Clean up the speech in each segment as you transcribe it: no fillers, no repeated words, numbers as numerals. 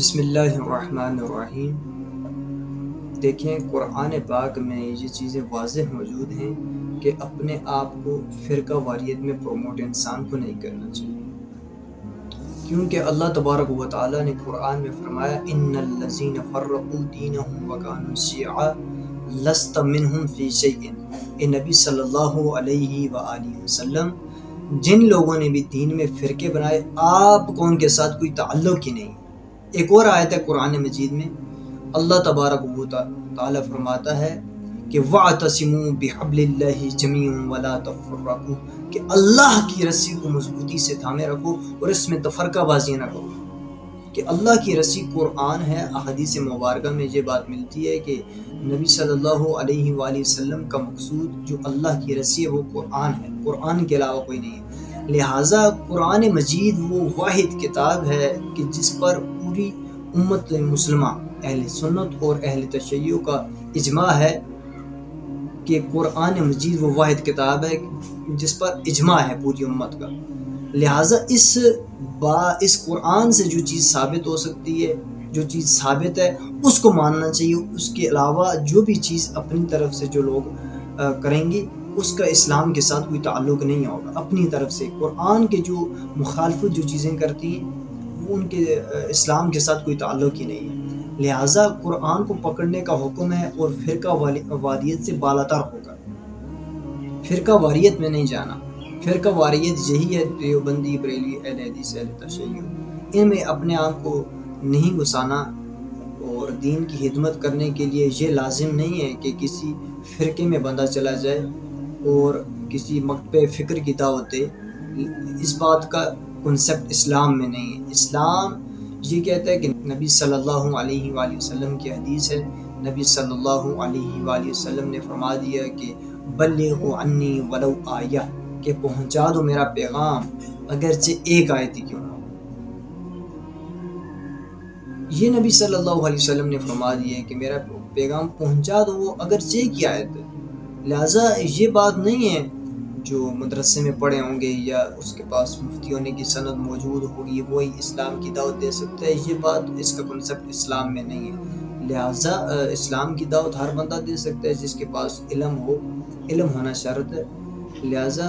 بسم اللہ الرحمن الرحیم۔ دیکھیں قرآن پاک میں یہ چیزیں واضح موجود ہیں کہ اپنے آپ کو فرقہ واریت میں پروموٹ انسان کو نہیں کرنا چاہیے، کیونکہ اللہ تبارک و تعالیٰ نے قرآن میں فرمایا ان الذین فرقوا دینہم وکانوا شیعا لست منہم فی شیء۔ اے نبی صلی اللہ علیہ وآلہ وسلم، جن لوگوں نے بھی دین میں فرقے بنائے آپ کو ان کے ساتھ کوئی تعلق ہی نہیں۔ ایک اور آیت ہے قرآن مجید میں اللہ تبارک و تعالیٰ فرماتا ہے کہ وَاعْتَصِمُوا بِحَبْلِ اللَّهِ جَمِيعًا وَلَا تَفَرَّقُوا، کہ اللہ کی رسی کو مضبوطی سے تھامے رکھو اور اس میں تفرقہ بازی نہ کرو۔ کہ اللہ کی رسی قرآن ہے۔ احادیث مبارکہ میں یہ بات ملتی ہے کہ نبی صلی اللہ علیہ وآلہ وسلم کا مقصود جو اللہ کی رسی ہے وہ قرآن ہے، قرآن کے علاوہ کوئی نہیں ہے۔ لہٰذا قرآن مجید وہ واحد کتاب ہے کہ جس پر پوری امت مسلمہ اہل سنت اور اہل تشیع کا اجماع ہے کہ قرآن مجید وہ واحد کتاب ہے جس پر اجماع ہے پوری امت کا۔ لہٰذا اس قرآن سے جو چیز ثابت ہو سکتی ہے، جو چیز ثابت ہے اس کو ماننا چاہیے۔ اس کے علاوہ جو بھی چیز اپنی طرف سے جو لوگ کریں گے اس کا اسلام کے ساتھ کوئی تعلق نہیں ہوگا۔ اپنی طرف سے قرآن کے جو مخالفت جو چیزیں کرتی ہیں وہ ان کے اسلام کے ساتھ کوئی تعلق ہی نہیں ہے۔ لہٰذا قرآن کو پکڑنے کا حکم ہے اور فرقہ واریت سے بالاتر ہوگا، فرقہ واریت میں نہیں جانا۔ فرقہ واریت یہی ہے دیوبندی، بریلوی، اہل حدیث، اہل تشیع، ان میں اپنے آپ کو نہیں گھسانا۔ اور دین کی خدمت کرنے کے لیے یہ لازم نہیں ہے کہ کسی فرقے میں بندہ چلا جائے اور کسی مکتب فکر کی دعوت دے۔ اس بات کا کنسپٹ اسلام میں نہیں ہے۔ اسلام یہ کہتا ہے کہ نبی صلی اللہ علیہ وآلہ وسلم کی حدیث ہے، نبی صلی اللہ علیہ وآلہ وسلم نے فرما دیا کہ بلغوا عنی ولو آیہ، کہ پہنچا دو میرا پیغام اگرچہ ایک آیت ہی کیوں نہ ہو۔ یہ نبی صلی اللہ علیہ وسلم نے فرما دیا ہے کہ میرا پیغام پہنچا دو، وہ اگرچہ ایک ہی آیت ہے۔ لہٰذا یہ بات نہیں ہے جو مدرسے میں پڑھے ہوں گے یا اس کے پاس مفتی ہونے کی سند موجود ہوگی وہی اسلام کی دعوت دے سکتا ہے، یہ بات اس کا کنسپٹ اسلام میں نہیں ہے۔ لہٰذا اسلام کی دعوت ہر بندہ دے سکتا ہے جس کے پاس علم ہو، علم ہونا شرط ہے۔ لہٰذا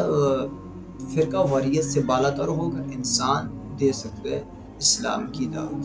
فرقہ واریت سے بالاتر ہو کر انسان دے سکتا ہے اسلام کی دعوت۔